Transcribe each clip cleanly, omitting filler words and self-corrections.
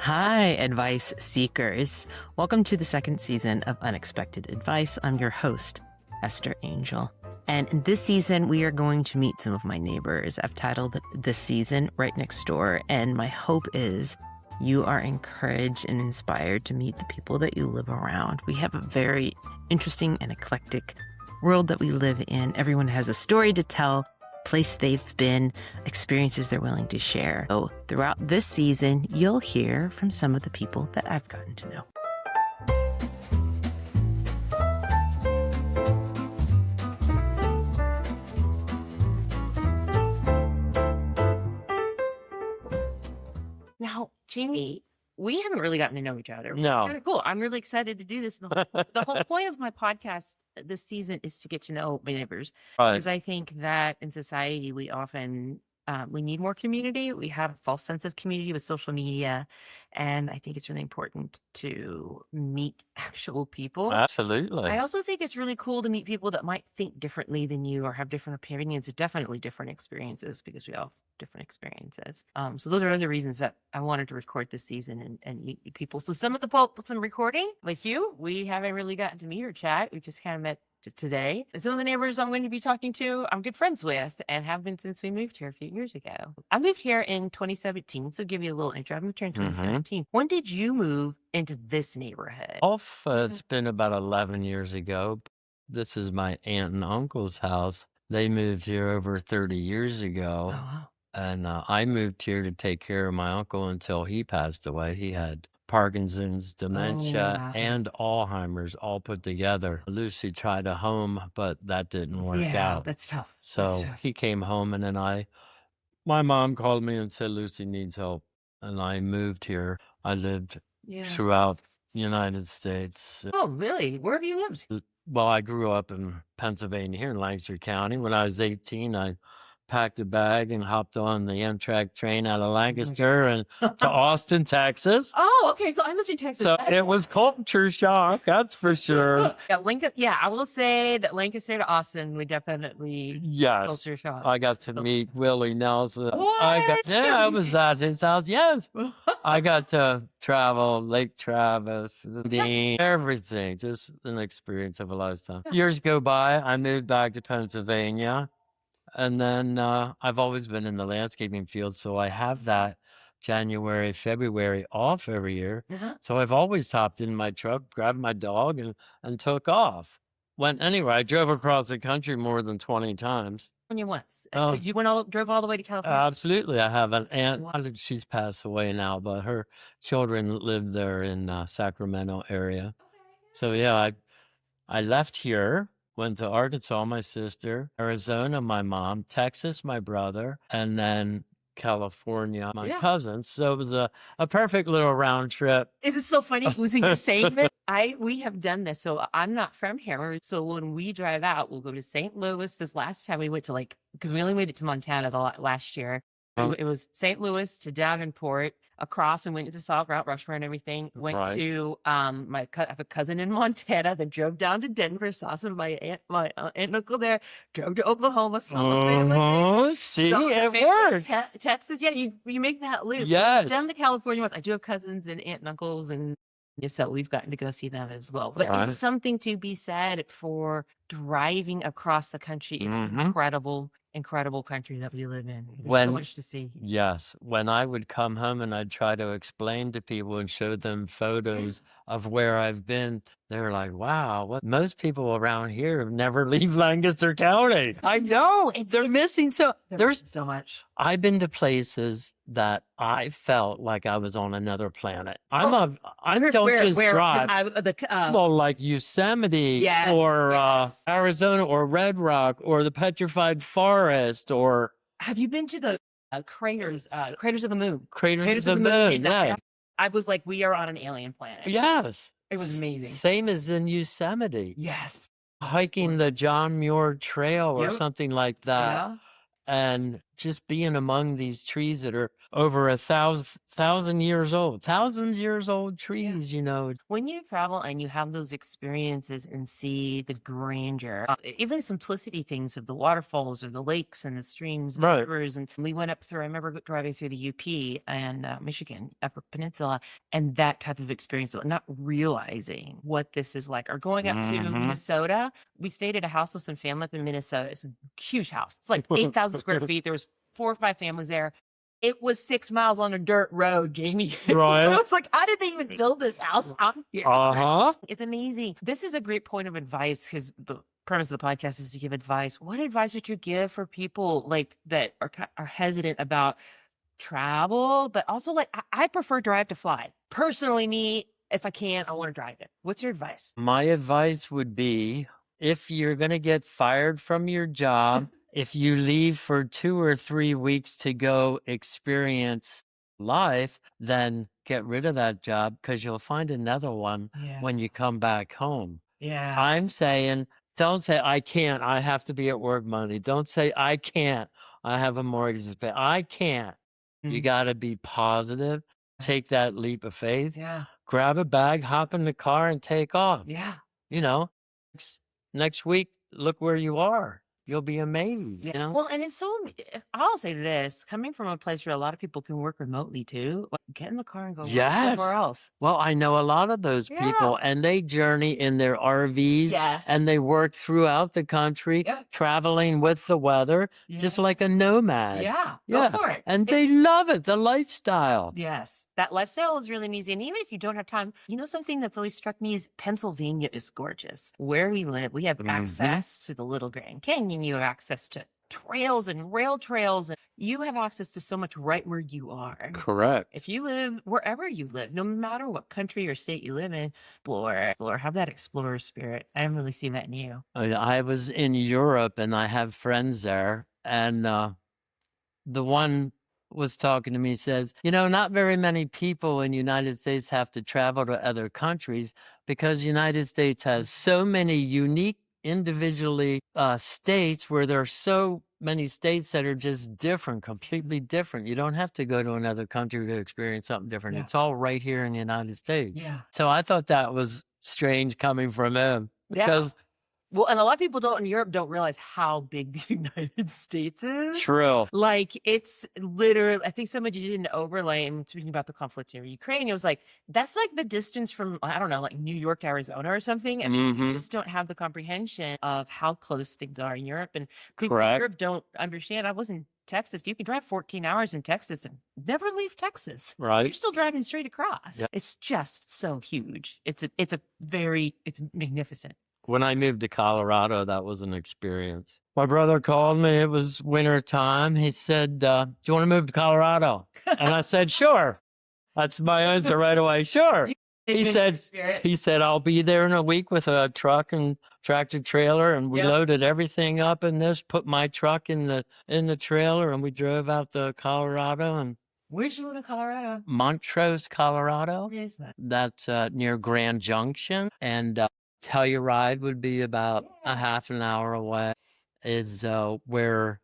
Hi, advice seekers. Welcome to the second season of Unexpected Advice. I'm your host, Esther Angel. And in this season, we are going to meet some of my neighbors. I've titled this season Right Next Door, and my hope is you are encouraged and inspired to meet the people that you live around. We have a very interesting and eclectic world that we live in. Everyone has a story to tell, place they've been, experiences they're willing to share. So throughout this season, you'll hear from some of the people that I've gotten to know. Now, Jamie, we haven't really gotten to know each other. No. It's kind of cool. I'm really excited to do this. The whole point of my podcast this season is to get to know my neighbors. Because I think that in society, we often, we need more community. We have a false sense of community with social media. And I think it's really important to meet actual people. Absolutely. I also think it's really cool to meet people that might think differently than you or have different opinions, definitely different experiences, because we all have different experiences. So those are other reasons that I wanted to record this season and meet people. So some of the folks I'm recording with you, we haven't really gotten to meet or chat. We just kind of met today. And some of the neighbors I'm going to be talking to, I'm good friends with and have been since we moved here a few years ago. I moved here in 2017. So give you a little intro. I moved here in 2017. When did you move into this neighborhood? It's been about 11 years ago. This is my aunt and uncle's house. They moved here over 30 years ago. Oh, wow. And I moved here to take care of my uncle until he passed away. He had Parkinson's, dementia, and Alzheimer's all put together. Lucy tried a home, but that didn't work out. That's tough. So he came home, and then my mom called me and said, Lucy needs help. And I moved here. I lived throughout the United States. Oh, really? Where have you lived? Well, I grew up in Pennsylvania, here in Lancaster County. When I was 18, I packed a bag and hopped on the Amtrak train out of Lancaster and to Austin, Texas. Oh, okay. So I lived in Texas. So it was culture shock, that's for sure. I will say that Lancaster to Austin, we definitely culture shock. I got to meet Willie Nelson. What? I was at his house. Yes. I got to travel Lake Travis, everything. Just an experience of a lifetime. Years go by, I moved back to Pennsylvania. And then I've always been in the landscaping field, so I have that January, February off every year. So I've always hopped in my truck, grabbed my dog, and took off. Went anywhere. I drove across the country more than 20 times. When you once. So you drove all the way to California? Absolutely. I have an aunt. She's passed away now, but her children live there in Sacramento area. So I left here. Went to Arkansas, my sister, Arizona, my mom, Texas, my brother, and then California, my cousins. So it was a perfect little round trip. It is so funny losing your saying that. We have done this. So I'm not from here. So when we drive out, we'll go to St. Louis. This last time we went to because we only made it to Montana last year. It was St. Louis to Davenport, across, and went to saw Mount Rushmore and everything. Went to I have a cousin in Montana that drove down to Denver, saw some of my aunt and uncle there, drove to Oklahoma, saw my family. See, it works. Texas, you make that loop. Yes. Down to California once. I do have cousins and aunt and uncles, and so we've gotten to go see them as well. But it's something to be said for driving across the country. It's incredible country that we live in. There's so much to see. Yes. When I would come home and I'd try to explain to people and show them photos of where I've been, they're like, wow, most people around here never leave Lancaster County. I know. They're missing there's so much. I've been to places that I felt like I was on another planet. I don't just drive. Like Yosemite or Arizona or Red Rock or the Petrified Forest or... Have you been to the craters of the moon? Craters of the moon, yeah. I was like, we are on an alien planet. Yes. It was amazing. Same as in Yosemite. Yes. Hiking the John Muir Trail or something like that. Yeah. And just being among these trees that are over 1,000 years old, thousands years old trees, you know. When you travel and you have those experiences and see the grandeur, even simplicity things of the waterfalls or the lakes and the streams and Right. rivers. And we went up through, I remember driving through the UP and Michigan, Upper Peninsula, and that type of experience, not realizing what this is like. Or going up to Minnesota, we stayed at a house with some family up in Minnesota. It's a huge house. It's like 8,000 square feet. There was 4 or 5 families there. It was 6 miles on a dirt road, Jamie. Right. I was like, how did they even build this house out here? It's amazing. This is a great point of advice because the premise of the podcast is to give advice. What advice would you give for people like that are hesitant about travel, but also like I prefer drive to fly. Personally, me, if I can, I want to drive it. What's your advice? My advice would be, if you're going to get fired from your job, if you leave for 2 or 3 weeks to go experience life, then get rid of that job because you'll find another one when you come back home. Yeah. I'm saying, don't say, I can't, I have to be at work Monday. Don't say, I can't, I have a mortgage to pay. I can't. You got to be positive. Take that leap of faith. Yeah. Grab a bag, hop in the car, and take off. Yeah. You know, next week, look where you are. You'll be amazed. Yeah. You know? Well, and it's so, I'll say this, coming from a place where a lot of people can work remotely too, get in the car and go work somewhere else. Well, I know a lot of those people, and they journey in their RVs, and they work throughout the country, traveling with the weather, just like a nomad. Yeah. Go for it. And they love it, the lifestyle. Yes. That lifestyle is really easy. And even if you don't have time, you know, something that's always struck me is Pennsylvania is gorgeous. Where we live, we have access to the Little Grand Canyon. You have access to trails and rail trails, and you have access to so much right where you are. Correct. If you live wherever you live, no matter what country or state you live in, explore, have that explorer spirit. I haven't really seen that in you. I was in Europe and I have friends there, and the one was talking to me, says, you know, not very many people in the United States have to travel to other countries because the United States has so many unique individually states where there are so many states that are just different, completely different. You don't have to go to another country to experience something different. It's all right here in the United States. So I thought that was strange coming from him because well, and a lot of people in Europe don't realize how big the United States is. True. Like, it's literally, I think somebody did an overlay and speaking about the conflict in Ukraine. It was like, that's like the distance from, I don't know, like New York to Arizona or something. And you just don't have the comprehension of how close things are in Europe. And people in Europe don't understand. I was in Texas. You can drive 14 hours in Texas and never leave Texas. Right. You're still driving straight across. It's just so huge. It's magnificent. When I moved to Colorado, that was an experience. My brother called me. It was winter time. He said, do you want to move to Colorado? And I said, sure. That's my answer right away. Sure. He said, I'll be there in a week with a truck and tractor trailer. And we loaded everything up in this, put my truck in the trailer, and we drove out to Colorado. And where'd you live in Colorado? Montrose, Colorado. Where is that? That's near Grand Junction. And Telluride would be about a half an hour away, is where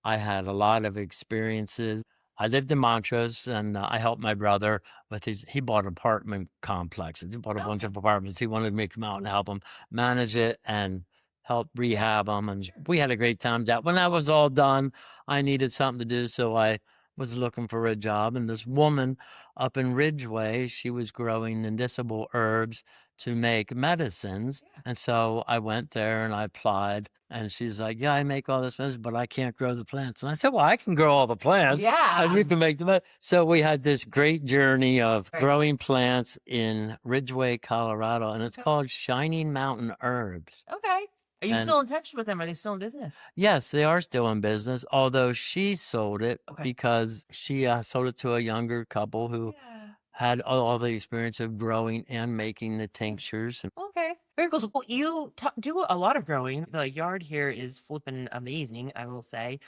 I had a lot of experiences. I lived in Montrose, and I helped my brother with he bought apartment complexes. He bought a bunch of apartments. He wanted me to come out and help him manage it and help rehab them. And we had a great time. When that was all done, I needed something to do, so I was looking for a job. And this woman up in Ridgeway, she was growing medicinal herbs to make medicines. And so I went there and I applied, and she's like, yeah, I make all this medicine, but I can't grow the plants. And I said, well, I can grow all the plants. And you can make the medicine. So we had this great journey of growing plants in Ridgeway, Colorado, and it's called Shining Mountain Herbs. Okay. Are you still in touch with them? Are they still in business? Yes, they are still in business, although she sold it because she sold it to a younger couple who had all the experience of growing and making the tinctures. Okay. Very cool. So, well, you do a lot of growing. The yard here is flipping amazing, I will say.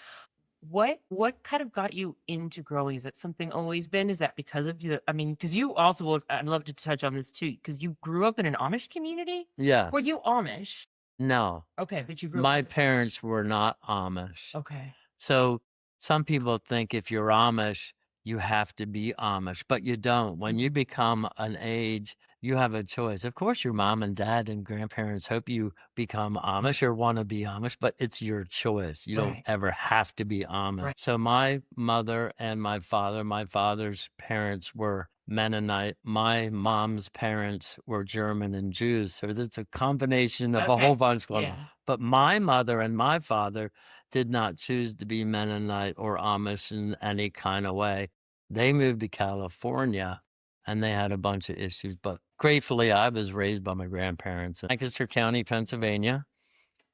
What kind of got you into growing? Is that something always been? Is that because of you? I mean, because you also, I'd love to touch on this too, because you grew up in an Amish community? Yes. Were you Amish? No. Okay, but you grew up. My parents were not Amish. Okay. So some people think if you're Amish, you have to be Amish, but you don't. When you become an age, you have a choice. Of course, your mom and dad and grandparents hope you become Amish or want to be Amish, but it's your choice. You don't ever have to be Amish. So my mother and my father's parents were Mennonite. My mom's parents were German and Jews. So it's a combination of a whole bunch going on. But my mother and my father did not choose to be Mennonite or Amish in any kind of way. They moved to California and they had a bunch of issues. But gratefully, I was raised by my grandparents in Lancaster County, Pennsylvania.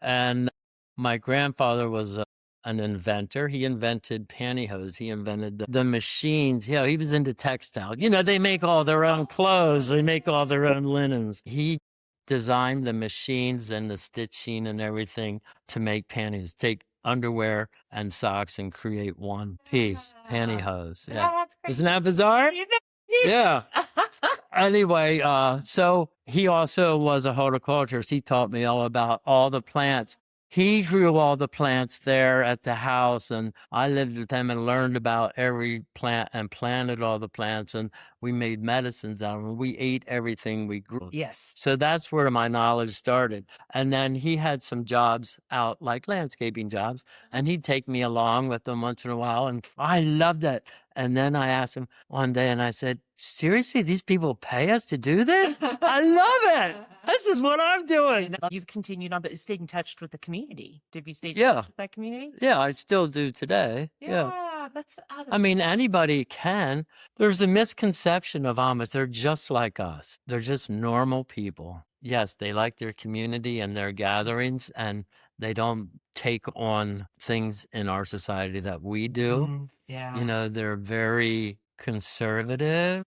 And my grandfather was an inventor. He invented pantyhose. He invented the machines. You know, he was into textile. You know, they make all their own clothes. They make all their own linens. He designed the machines and the stitching and everything to make panties. Take underwear and socks and create one piece pantyhose. Yeah. Isn't that bizarre? Yeah. Anyway, so he also was a horticulturist. He taught me all about all the plants. He grew all the plants there at the house, and I lived with him and learned about every plant and planted all the plants, and we made medicines out of them. We ate everything we grew. Yes. So that's where my knowledge started. And then he had some jobs out, like landscaping jobs, and he'd take me along with them once in a while, and I loved it. And then I asked him one day, and I said, seriously, these people pay us to do this? I love it. This is what I'm doing. You've continued on, but you stayed in touch with the community. Did you stay in touch with that community? Yeah, I still do today. Yeah. That's I mean, anybody can. There's a misconception of Amish. They're just like us. They're just normal people. Yes, they like their community and their gatherings, and they don't take on things in our society that we do. Yeah. You know, they're very conservative.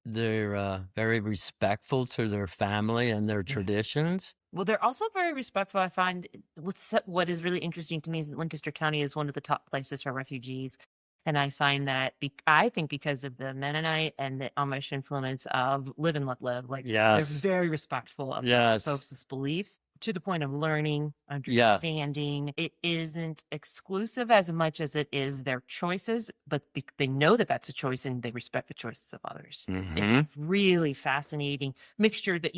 They're very respectful to their family and their traditions. Well, they're also very respectful. I find what is really interesting to me is that Lancaster County is one of the top places for refugees. And I find that I think because of the Mennonite and the Amish influence of live and let live, like they're very respectful of folks' beliefs to the point of learning, understanding. It isn't exclusive as much as it is their choices, but they know that that's a choice and they respect the choices of others. It's a really fascinating mixture that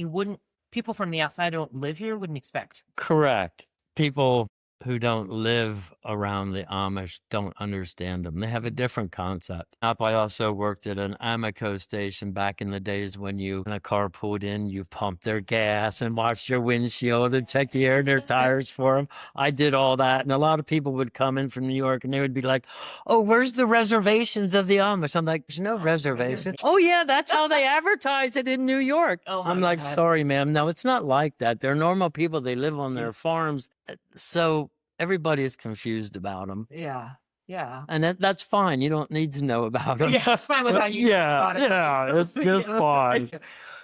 people from the outside who don't live here wouldn't expect. Correct. People who don't live around the Amish don't understand them. They have a different concept. I also worked at an Amoco station back in the days when a car pulled in, you pumped their gas and watched your windshield and checked the air in their tires for them. I did all that. And a lot of people would come in from New York and they would be like, oh, where's the reservations of the Amish? I'm like, there's no reservations. Oh, yeah, that's how they advertise it in New York. I'm like, sorry, ma'am. No, it's not like that. They're normal people. They live on their farms. So everybody is confused about them. Yeah. Yeah. And that's fine. You don't need to know about them. Yeah, fine with how you about it. Yeah, it's just fine.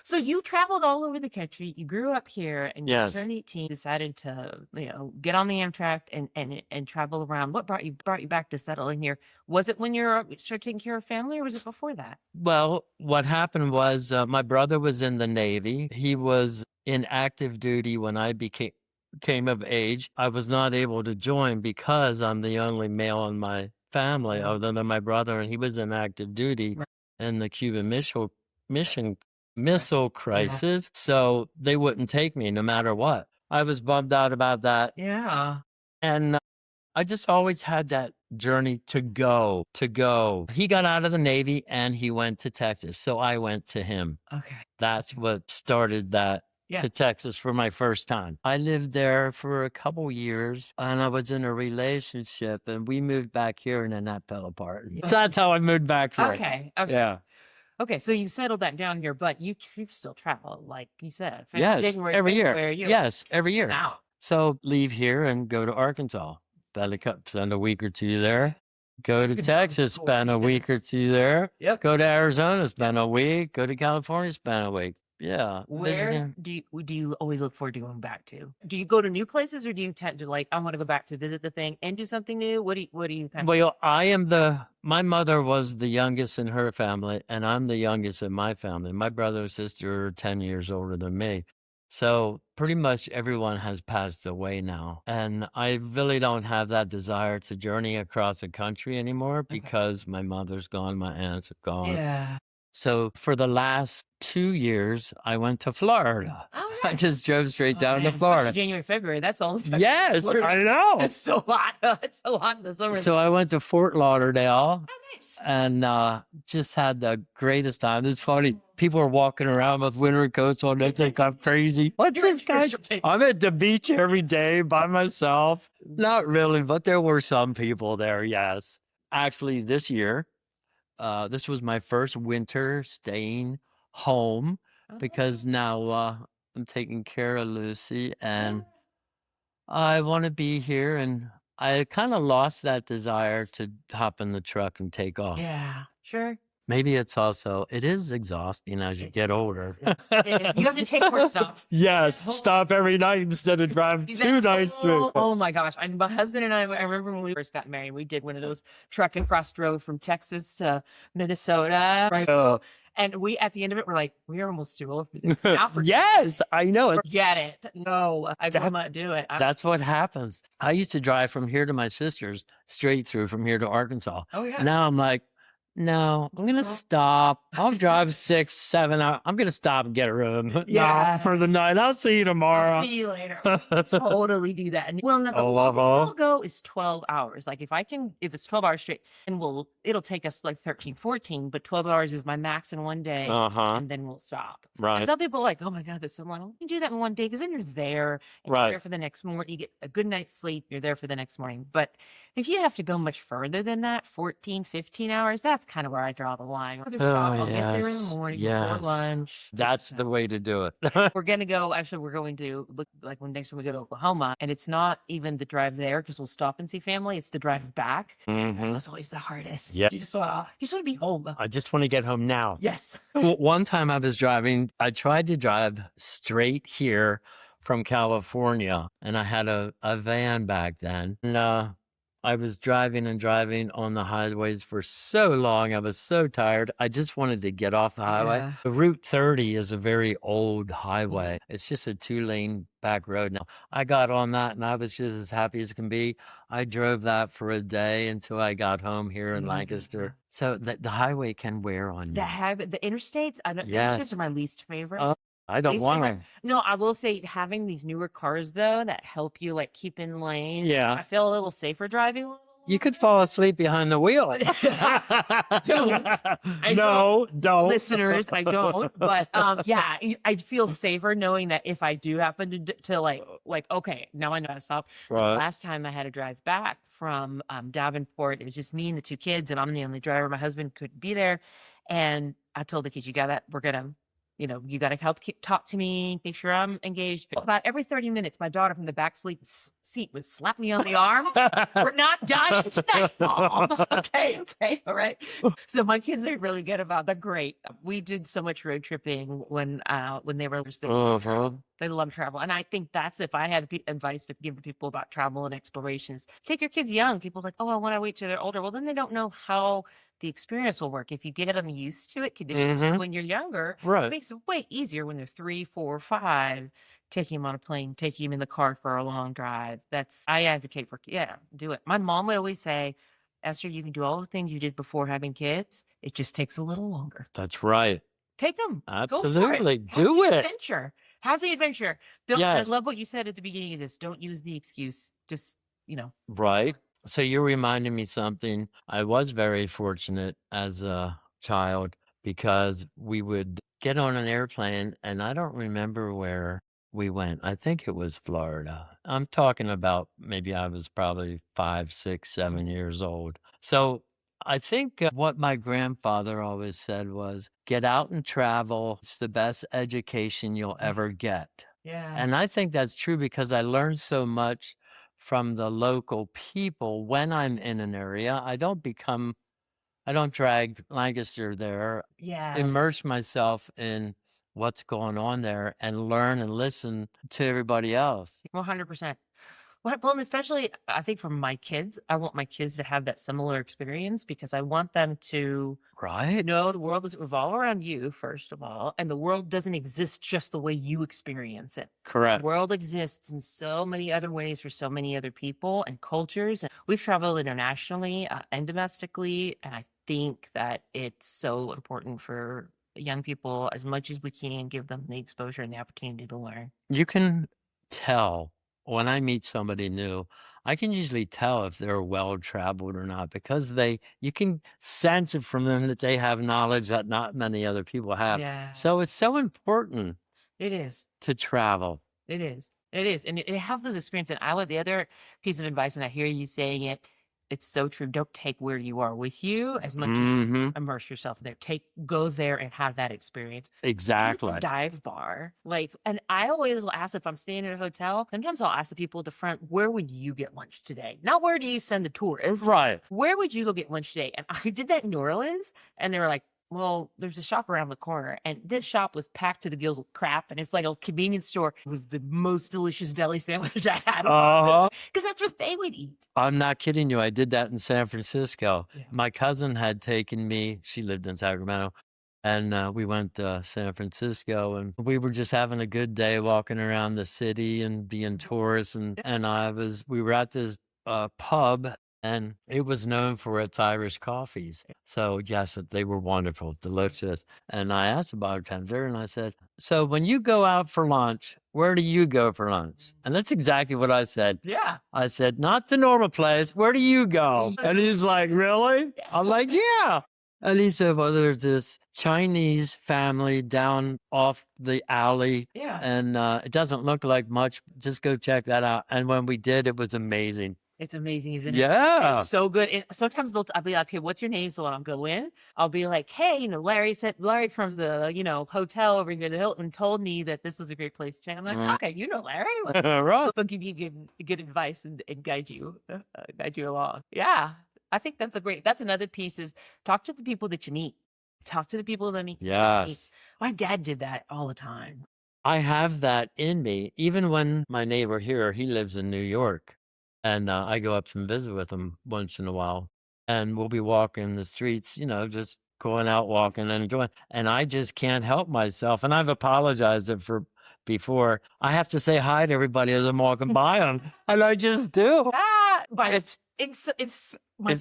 So you traveled all over the country. You grew up here, and you turned 18, decided to, get on the Amtrak and travel around. What brought you back to settle in here? Was it when you started taking care of family, or was it before that? Well, what happened was my brother was in the Navy. He was in active duty when I came of age. I was not able to join because I'm the only male in my family other than my brother, and he was in active duty in the Cuban missile crisis. So they wouldn't take me no matter what. I was bummed out about that. Yeah. And I just always had that journey to go. He got out of the Navy and he went to Texas. So I went to him. Okay. That's what started that. To Texas for my first time. I lived there for a couple years and I was in a relationship and we moved back here and then that fell apart. So that's how I moved back here. Okay. Yeah. Okay, so you settled back down here, but you still travel, like you said. January, every year. Yes, every year. Wow. So leave here and go to Arkansas. Spend a week or two there. Go to Texas, spend a week or two there. Yep. Go to Arizona, spend a week. Go to California, spend a week. Yeah. Where do you always look forward to going back to? Do you go to new places or do you tend to I want to go back to visit the thing and do something new? What do you kind of? Well, my mother was the youngest in her family and I'm the youngest in my family. My brother and sister are 10 years older than me. So pretty much everyone has passed away now. And I really don't have that desire to journey across the country anymore because my mother's gone, my aunts are gone. Yeah. So for the last 2 years, I went to Florida. Oh, I just drove straight down to man, Florida. especially January, February. That's all. Yes, I know. It's so hot. It's so hot in the summer. So I went to Fort Lauderdale. Oh, nice. And just had the greatest time. It's funny. People are walking around with winter coats on. They think I'm crazy. What's this guy? I'm at the beach every day by myself. Not really, but there were some people there, yes. Actually, this year, this was my first winter staying home because now I'm taking care of Lucy and I want to be here, and I kind of lost that desire to hop in the truck and take off. Yeah, sure. Maybe it is exhausting as you get older. You have to take more stops. Yes, stop every night instead of drive 2 nights through. Oh my gosh. My husband and I remember when we first got married, we did one of those truck and cross road from Texas to Minnesota. Right? So, and we, at the end of it, we're like, we're almost too old for this. Now yes, I know it. Forget it. No, I will not do it. That's what happens. I used to drive from here to my sister's straight through from here to Arkansas. Oh, yeah. Now I'm like, no, I'm going to stop. I'll drive 6, 7 hours. I'm going to stop and get a room for the night. I'll see you tomorrow. I'll see you later. Totally do that. And well, no, the longest I'll go is 12 hours. Like if it's 12 hours straight, and it'll take us like 13, 14, but 12 hours is my max in one day. And then we'll stop. Right. And some people are like, oh my God, that's so long. You can do that in one day because then you're there. And you're there for the next morning. You get a good night's sleep. You're there for the next morning. But if you have to go much further than that, 14, 15 hours, that's kind of where I draw the line. I'll get there in the morning before lunch. That's the way to do it. We're going to look like when next time we go to Oklahoma, and it's not even the drive there because we'll stop and see family. It's the drive back. That's always the hardest. Yeah. You just want to be home. I just want to get home now. Yes. One time I was driving, I tried to drive straight here from California, and I had a van back then. And I was driving on the highways for so long. I was so tired. I just wanted to get off the highway. Yeah. The Route 30 is a very old highway. It's just a 2-lane back road now. I got on that and I was just as happy as can be. I drove that for a day until I got home here in Lancaster. So the highway can wear on you. The interstates, the interstates are my least favorite. I don't want to. No, I will say having these newer cars though that help you like keep in lane. Yeah. I feel a little safer driving. You could fall asleep behind the wheel. Don't. Listeners, I don't. But yeah, I feel safer knowing that if I do happen to like, okay, now I know how to stop. Right. This last time I had to drive back from Davenport, it was just me and the 2 kids, and I'm the only driver. My husband couldn't be there. And I told the kids, you got to help talk to me, make sure I'm engaged. About every 30 minutes, my daughter from the back seat would slap me on the arm. We're not dying tonight, Mom. Okay, all right. So my kids are really good about. They're great. We did so much road tripping when they were they love travel, and I think that's if I had advice to give to people about travel and explorations, take your kids young. People are like, oh, I want to wait till they're older. Well, then they don't know how the experience will work. If you get them used to it, conditioned to when you're younger, it makes it way easier when they're 3, 4, 5. Taking them on a plane, taking them in the car for a long drive. I advocate for, do it. My mom would always say, Esther, you can do all the things you did before having kids. It just takes a little longer. That's right. Take them. Absolutely. Do it. Have the adventure. I love what you said at the beginning of this. Don't use the excuse. Just, Right. So you're reminding me something. I was very fortunate as a child because we would get on an airplane, and I don't remember where we went. I think it was Florida. I'm talking about maybe I was probably 5, 6, 7 years old. So I think what my grandfather always said was, get out and travel. It's the best education you'll ever get. Yeah. And I think that's true because I learned so much from the local people when I'm in an area. I don't drag Lancaster there. Yeah. Immerse myself in what's going on there and learn and listen to everybody else. 100%. Well, and especially, I think for my kids, I want my kids to have that similar experience because I want them to know the world doesn't revolve around you, first of all, and the world doesn't exist just the way you experience it. Correct. The world exists in so many other ways for so many other people and cultures. And we've traveled internationally and domestically, and I think that it's so important for young people as much as we can give them the exposure and the opportunity to learn. You can tell when I meet somebody new, I can usually tell if they're well-traveled or not because you can sense it from them that they have knowledge that not many other people have. Yeah. So it's so important. It is. To travel. It is. It is. And it have those experiences. And I would, the other piece of advice, and I hear you saying it, it's so true. Don't take where you are with you as much as immerse yourself there. Go there and have that experience. Exactly. The dive bar. And I always will ask if I'm staying at a hotel, sometimes I'll ask the people at the front, where would you get lunch today? Not where do you send the tourists? Right. Where would you go get lunch today? And I did that in New Orleans, and they were like, well, there's a shop around the corner, and this shop was packed to the gills with crap, and it's like a convenience store. It was the most delicious deli sandwich I had. Because that's what they would eat. I'm not kidding you. I did that in San Francisco. Yeah. My cousin had taken me, she lived in Sacramento, and we went to San Francisco, and we were just having a good day walking around the city and being tourists, and we were at this pub, and it was known for its Irish coffees. So, yes, they were wonderful, delicious. And I asked the bartender, and I said, so when you go out for lunch, where do you go for lunch? And that's exactly what I said. Yeah. I said, not the normal place. Where do you go? And he's like, really? I'm like, yeah. And he said, well, there's this Chinese family down off the alley. Yeah. And it doesn't look like much. Just go check that out. And when we did, it was amazing. It's amazing, isn't it? Yeah. It's so good. And sometimes I'll be like, okay, what's your name? So when I'll go in, I'll be like, hey, Larry from the, hotel over here, the Hilton, told me that this was a great place to chat. I'm like, okay, Larry. Right. They'll give you good advice and guide you along. Yeah. I think that's another piece is talk to the people that you meet. Talk to the people that meet. Yes. My dad did that all the time. I have that in me. Even when my neighbor here, he lives in New York. And I go up and visit with him once in a while. And we'll be walking the streets, just going out walking and enjoying. And I just can't help myself. And I've apologized for before. I have to say hi to everybody as I'm walking by them. And I just do. But it's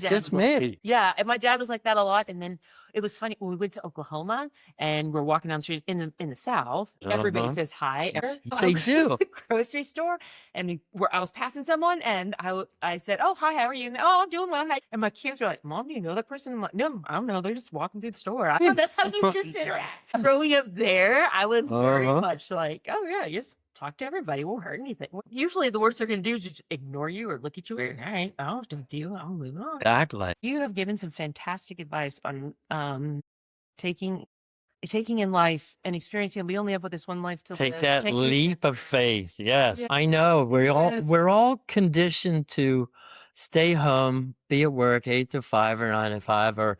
just me. Yeah. And my dad was like that a lot. And then it was funny when we went to Oklahoma and we're walking down the street in the South. Everybody says hi. They do. The grocery store, and I was passing someone, and I said, "Oh, hi, how are you?" And, "Oh, I'm doing well." And my kids were like, "Mom, do you know that person?" I'm like, "No, I don't know. They're just walking through the store." I thought that's how you just interact. Growing up there, I was very much like, "Oh yeah, just talk to everybody. Won't hurt anything." Usually, the worst they're going to do is just ignore you or look at you weird. All right, I don't have to do. I'm moving on. Exactly. You have given some fantastic advice on taking in life and experiencing. We only have this one life to take live. That leap of faith. Yes, I know. We're all conditioned to stay home, be at work 8 to 5 or 9 to 5, or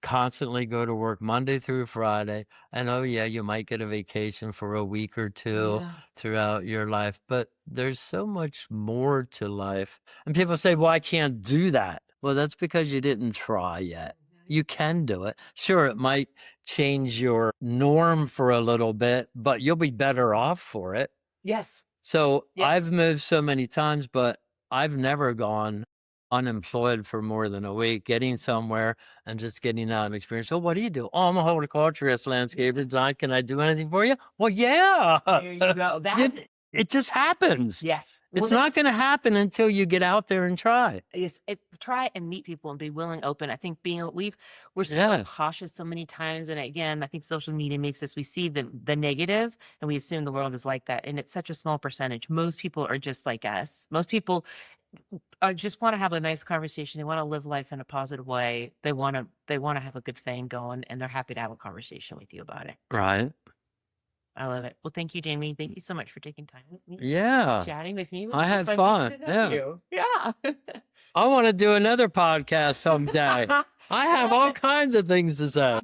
constantly go to work Monday through Friday. And you might get a vacation for a week or two throughout your life, but there's so much more to life. And people say, well, I can't do that. Well, that's because you didn't try yet. You can do it. Sure, it might change your norm for a little bit, but you'll be better off for it. Yes. So I've moved so many times, but I've never gone unemployed for more than a week, getting somewhere and just getting out of experience. So what do you do? Oh, I'm a horticulturist, landscape design. Can I do anything for you? Well, yeah. There you go. It just happens. Yes. It's not going to happen until you get out there and try. Try and meet people and be willing, open. I think we're so cautious so many times. And again, I think social media makes us, we see the negative and we assume the world is like that. And it's such a small percentage. Most people are just like us. Most people just want to have a nice conversation. They want to live life in a positive way. They want to have a good thing going, and they're happy to have a conversation with you about it. Right. I love it. Well, thank you, Jamie. Thank you so much for taking time with me. Yeah. Chatting with me. I had fun. Yeah. I want to do another podcast someday. I have all kinds of things to say.